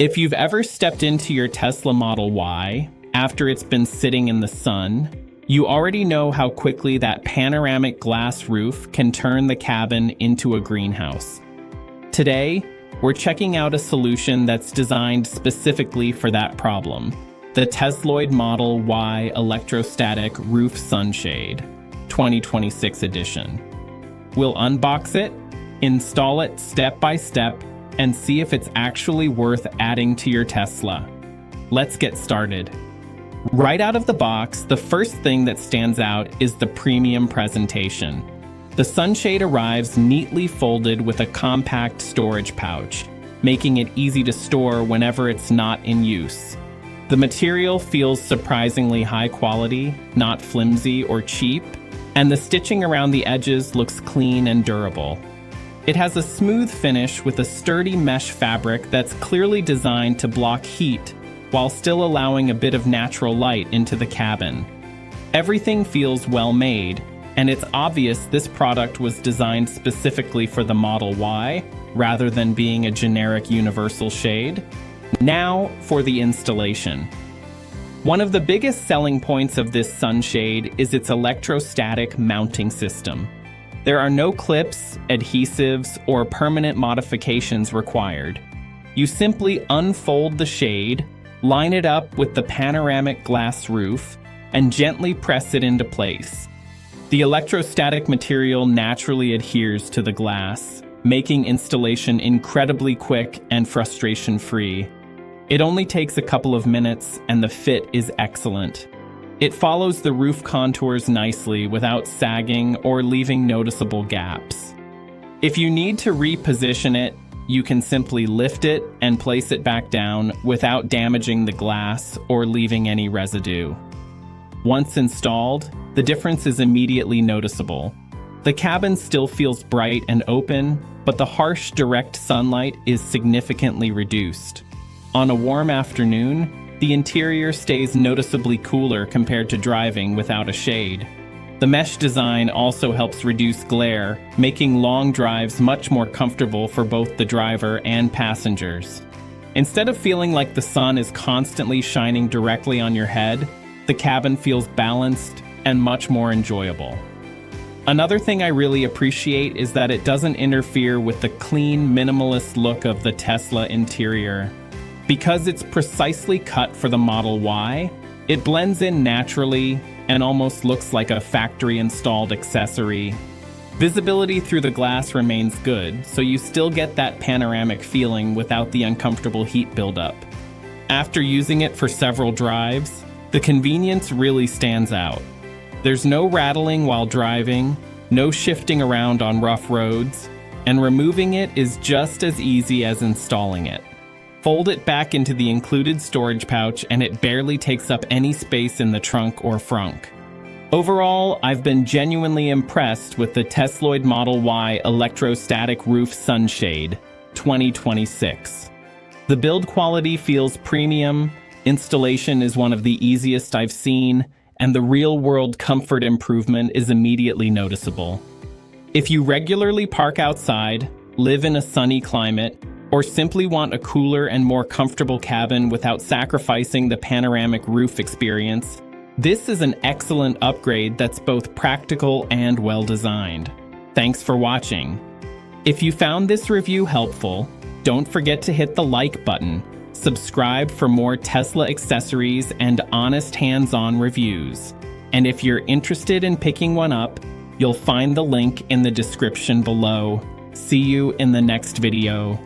If you've ever stepped into your Tesla Model Y after it's been sitting in the sun, you already know how quickly that panoramic glass roof can turn the cabin into a greenhouse. Today, we're checking out a solution that's designed specifically for that problem, the Tesloid Model Y Electrostatic Roof Sunshade, 2026 edition. We'll unbox it, install it step by step, and see if it's actually worth adding to your Tesla. Let's get started. Right out of the box, the first thing that stands out is the premium presentation. The sunshade arrives neatly folded with a compact storage pouch, making it easy to store whenever it's not in use. The material feels surprisingly high quality, not flimsy or cheap, and the stitching around the edges looks clean and durable. It has a smooth finish with a sturdy mesh fabric that's clearly designed to block heat while still allowing a bit of natural light into the cabin. Everything feels well made, and it's obvious this product was designed specifically for the Model Y rather than being a generic universal shade. Now for the installation. One of the biggest selling points of this sunshade is its electrostatic mounting system. There are no clips, adhesives, or permanent modifications required. You simply unfold the shade, line it up with the panoramic glass roof, and gently press it into place. The electrostatic material naturally adheres to the glass, making installation incredibly quick and frustration-free. It only takes a couple of minutes, and the fit is excellent. It follows the roof contours nicely without sagging or leaving noticeable gaps. If you need to reposition it, you can simply lift it and place it back down without damaging the glass or leaving any residue. Once installed, the difference is immediately noticeable. The cabin still feels bright and open, but the harsh direct sunlight is significantly reduced. On a warm afternoon, the interior stays noticeably cooler compared to driving without a shade. The mesh design also helps reduce glare, making long drives much more comfortable for both the driver and passengers. Instead of feeling like the sun is constantly shining directly on your head, the cabin feels balanced and much more enjoyable. Another thing I really appreciate is that it doesn't interfere with the clean, minimalist look of the Tesla interior. Because it's precisely cut for the Model Y, it blends in naturally and almost looks like a factory-installed accessory. Visibility through the glass remains good, so you still get that panoramic feeling without the uncomfortable heat buildup. After using it for several drives, the convenience really stands out. There's no rattling while driving, no shifting around on rough roads, and removing it is just as easy as installing it. Fold it back into the included storage pouch and it barely takes up any space in the trunk or frunk. Overall, I've been genuinely impressed with the Tesloid Model Y Electrostatic Roof Sunshade, 2026. The build quality feels premium, installation is one of the easiest I've seen, and the real-world comfort improvement is immediately noticeable. If you regularly park outside, live in a sunny climate, or simply want a cooler and more comfortable cabin without sacrificing the panoramic roof experience, this is an excellent upgrade that's both practical and well-designed. Thanks for watching. If you found this review helpful, don't forget to hit the like button, subscribe for more Tesla accessories and honest hands-on reviews. And if you're interested in picking one up, you'll find the link in the description below. See you in the next video.